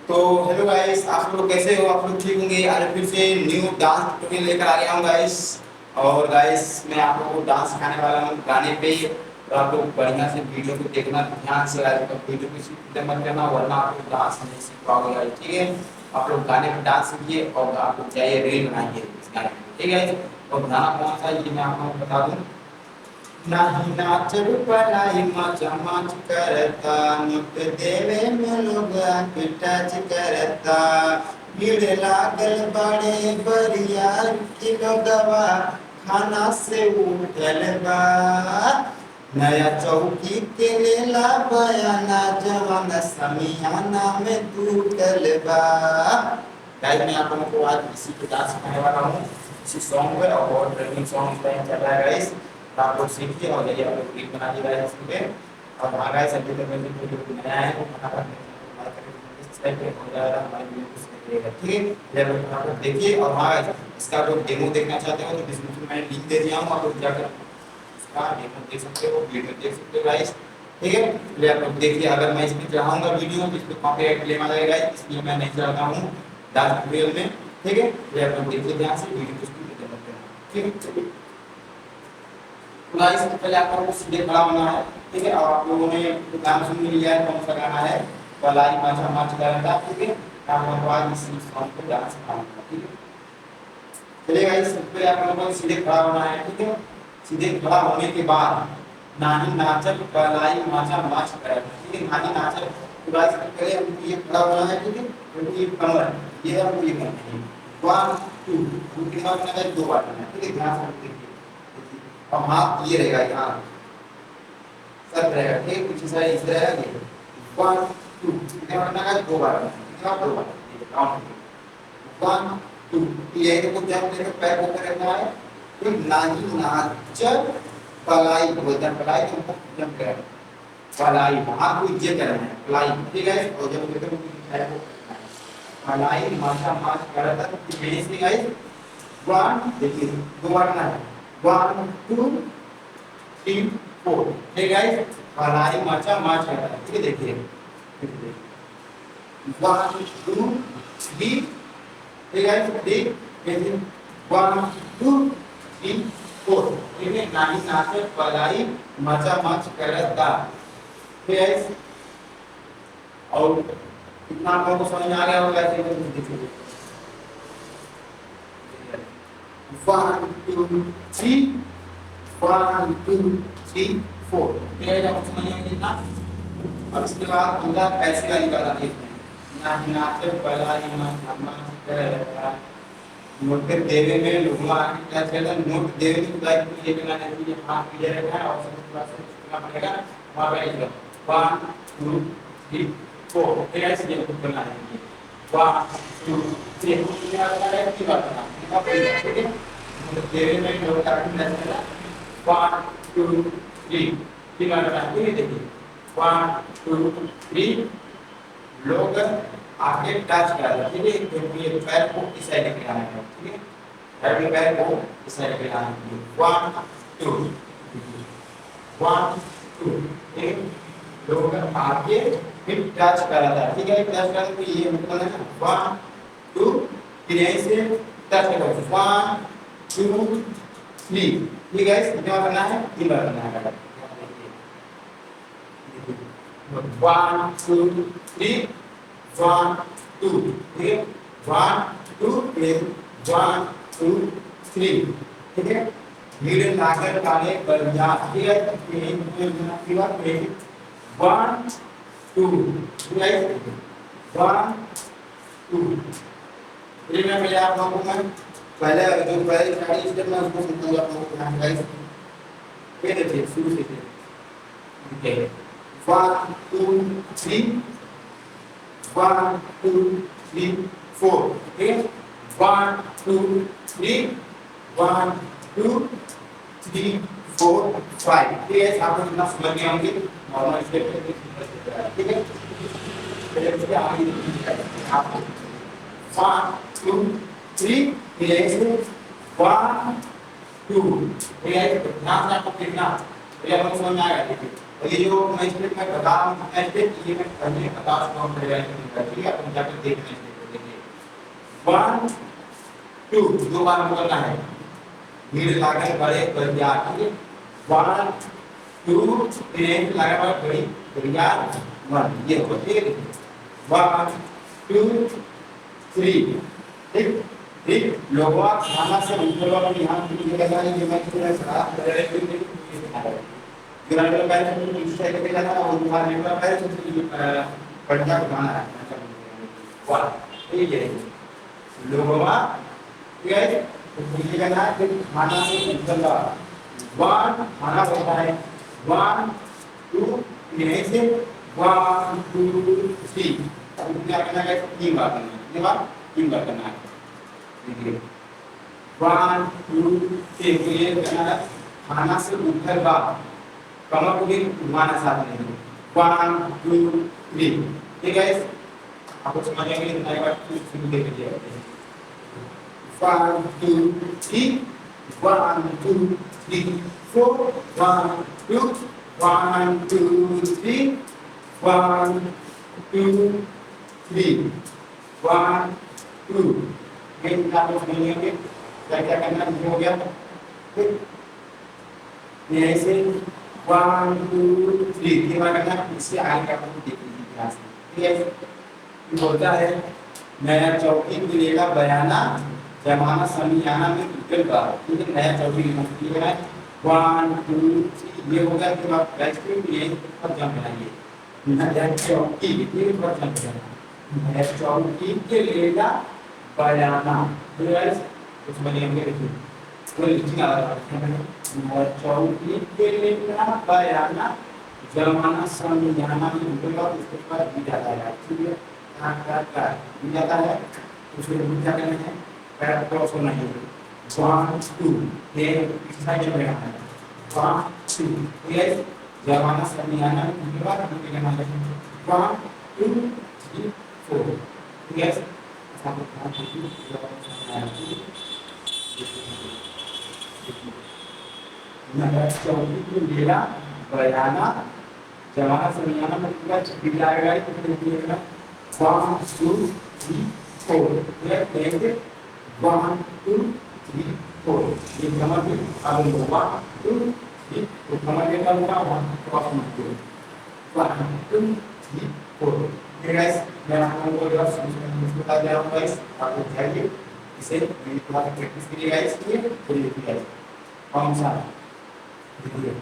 तो hello guys, आप लोग कैसे हो? आप लोग ठीक होंगे। आज फिर से न्यू डांस ट्यूटोरियल लेकर आ गया हूँ गाइस। और गाइस मैं आप लोगों को डांस सिखाने वाला हूँ गाने पे। तो आप लोग बढ़िया से वीडियो को देखना ध्यान से गाइस। तो वीडियो को स्किप मत करना वरना आप लोग डांस नहीं सीख पाओगे गाइस, ठीक है। आप लोग गाने पे डांस सीखिए और आप लोग जाइए रील बनाइए इस गाने पे, ठीक है। और गाना कौन सा है ये मैं आप लोगों को बता दूँ। नाही नाचत पलाई माझ्या माच करता मुख देवे में लोग टच करता भीड़ लागल बड़े बरिया किलो दवा खाना से उठल बा नया चौकी के लेला बयाना जवान समियाना में टूटल बा। गाइस मैं आप लोगों को आज इसी पे डांस सिखाने वाला हूँ, इसी सॉन्ग पर। और ट्रेनिंग सॉन्ग चल रहा है गाइस। आप लोग सीखिए और जाइए आप लोग रील बना लीजिए इसमें। और हाँ गाइस, अभी तक मैंने वीडियो बनाया है वो फटाफट लाइक करके सब्सक्राइब करें हो जाएगा हमारी वीडियो को मिलेगा, ठीक है। जब आप लोग देखिए। और हाँ गाइस, इसका आप लोग डेमो देखना चाहते हो तो डिस्क्रिप्शन में लिंक दे दिया हूँ, आप लोग जाकर इसका डेमो देख सकते हो, वीडियो देख सकते हो गाइस, ठीक है। चलिए आप लोग देखिए। अगर मैं इसमें चढ़ाऊंगा वीडियो तो इसमें कॉपीराइट क्लेम आ जाएगा, इसलिए मैं नहीं चढ़ाता हूँ डांस ट्यूटोरियल में, ठीक है। चलिए आप लोग देखिए ध्यान से वीडियो को ठीक है। चलिए गाइस, पहले आप लोगों को सीधे खड़ा होना है, ठीक है। और आप लोगों ने गाना सुन लिया है कौन सा गाना है, पलाई माझा माच करता, ठीक है। आप लोगों को आज इसी सॉन्ग पे डांस सिखाऊंगा, ठीक है। चलिए गाइस, पहले आप लोगों को सीधे खड़ा होना है, ठीक है। सीधे खड़ा होने के बाद नानी नाचल पलाई माझा माच करता, ठीक है। नानी नाचल तो गाइस पहले हमको ये खड़ा होना है, ठीक है। क्योंकि ये कमर ये हमको ये करना है 1 2 हम कितना करना है, 2 बार करना है, ठीक है। ध्यान से देखिए और हाथ ये रहेगा, यहाँ सर रहेगा, ठीक है। पीछे साइड इस तरह है ये 1 2 कितना करना है, 2 बार कितना 2 बार काउंट 1 2। ये देखो जब देखो पैर ऊपर रखना है, तो नाही नाच पलाई बोलते हैं, पलाई तो हमको जंप करना है, पलाई हाथ को ये करना है पलाई, ठीक है। और जब देखो पैर को पलाई माथा माच करता तो ये से गाइस 1 देखिए 2 बार करना है 1 2 3 4, ठीक है गाइस। पलाई माचा माच करता है, ठीक है। देखिए 1 2 3, ठीक है गाइस। ठीक देखिए 1 2 3 4, ठीक है। नाही नाचे पलाई माचा माच करता, ठीक है गाइस। और इतना आप लोगों को समझ में आ गया होगा ऐसे देखिए 1 2 3 1 2 3 4, ठीक है। जब समझ में कितना। अब इसके बाद पूरा पैसे वाली वाला देखते हैं। ना नाचे पलाई माचा माच करता नोट पे देवे में लुमा क्या चला नोट देवे की खुदाई को ये करना है कि हाथ पीछे रखना है और सब थोड़ा सा करना पड़ेगा वहां पे इधर 1 2 3 4, ठीक है। इसलिए कुछ करना है 1 2 3 क्या करना है की बात करना है, ठीक है। नोट देवे में लोग काटना है 1 2 3 की बात करना है, देखिए 1 2 3 लोग आगे टच कर रहा है, ठीक है। क्योंकि ये पैर को इस साइड पे लाना है, ठीक है। राइट में पैर को इस साइड पे लाना है 1 2 1 2, ठीक है। लोग आगे फिर टच कर रहा था, ठीक है। टच कर तो ये मतलब है 1 2 फिर यहीं से टच करो 1 2 3, ठीक है। कितना करना है, 3 बार करना है 1 2 3 1 2, ठीक है। 1 2 3 1 2 3, ठीक है। भीड़ लागल काले बलिया, ठीक है। 1 2, ठीक है 1 2। फिर मैं पहले आप लोगों को पहले जो पहले स्टार्टिंग स्टेप में उसको समझाऊंगा आप लोगों को गाइस। ये देखिए शुरू से ठीक है 1 2 3 1 2 3 4, ठीक है। 1 2 3 1 2 3 4 5, ठीक है। आप लोग इतना समझ गए होंगे नॉर्मल स्टेप पे, ठीक है। पहले इसके आगे आप 1 2 3 फिर ऐसे 1 2, ठीक है। ध्यान से आपको देखना, ये आपको समझ में आएगा, देखिए और ये जो मैं स्टेप में बता रहा हूँ स्टेप ये मैं पहले 50 काउंट करेगा, ठीक है, अपन जाकर देखना स्टेप देखिए 1 2 दो बार हम करना है, भीड़ लगा बड़े बढ़िया, ठीक है 1 2 3 लगा बड़ी बढ़िया 1 ये हो ठीक है 1 2 3 ठीक ठीक लोगों खाना से ऊपर वाला यहाँ की जगह है, ये मैं थोड़ा सा ग्राइंडर पैर से इस साइड पे जाना और बाहर निकला पैर से बढ़िया बनाना है, वाह ये है लोगों ठीक है, तो ये करना है फिर खाना से ऊपर का 1 खाना होता है 1 2 यहीं से 1 2 3 अब क्या करना है, तीन बार करना है, ये बार तीन बार करना है, देखिए 1 2 3 तो ये करना है खाना से ऊपर का कमर को भी घुमाना साथ में 1 2 3 ठीक है, आपको समझ में नहीं आएगा तो शुरू देख लीजिए 1 2 3 1 2 3 4 1 2 1 2 3 1 2 3 1 2 ये आपको समझ में आएगा क्या क्या करना है, हो गया ठीक ये ऐसे 1 2 3 ये बार करना, इससे आगे का आपको देख लीजिए क्लास में, ठीक है ये बोलता है नया चौकी मिलेगा बयाना जमाना समियाना में निकल का, ठीक है नया चौकी लिखना है 1 2 3 ये हो गया, फिर आप बैच के लिए पर जंप बनाइए नया चौकी ये पर जंप बनाना नया चौकी के लेगा बयाना, ठीक है कुछ बनेंगे देखिए कोई लिखना नया चौकी के लेगा बयाना जमाना समियाना में निकल का, उसके बाद भी जाता है, ठीक है का भी जाता है उसके भी क्या करना है पैर क्रॉस होना है 1 2 ये इस साइड में रहना है 1 2 ये जमाना समियाना में निकल का, निकल करना है 1 2 3 4 ठीक है नया चौकी को लेला बयाना जमाना समियाना में पूरा छुट्टी आएगा तो फिर देखिएगा 1 2 3 4 ये देखिए 1 2 3 4 ये कमर भी अब 1 2 3 तो कमर के अंदर होगा 1 2 3 4 गाइस मैं आपको जो बता दे रहा हूं गाइस आपको चाहिए इसे मेरी थोड़ा प्रैक्टिस कीजिए गाइस, ये देखिए गाइस कौन सा देखिए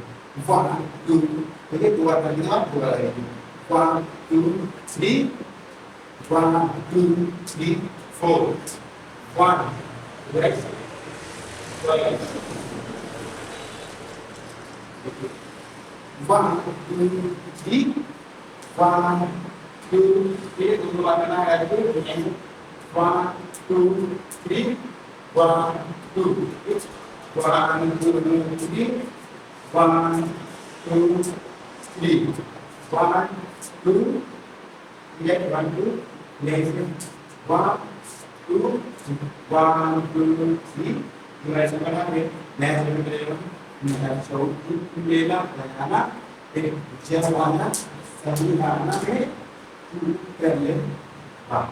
1 2 देखिए दो बार करके आप पूरा करेंगे 1 2 3 1 2 3 4 1 right 1 2 3 1 2 ये दोनों बार करना है 1 2 3 1 2 1 2 3 1 2 3 1 2 get 1 2 next 1 2 1 2 3 ऐसा करना है नेक्स्ट में करेगा मेरा चौकी लेला बनाना एक जमाना समियाना में कर ले हां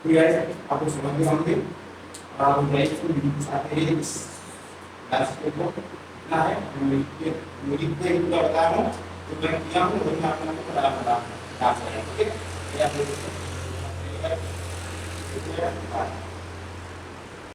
ठीक है आपको समझ में आएंगे और नेक्स्ट आते हैं लास्ट को क्या है मुझे पे बता रहा हूं तो मैं किया हूं और मैं आपको बता रहा हूं ठीक है या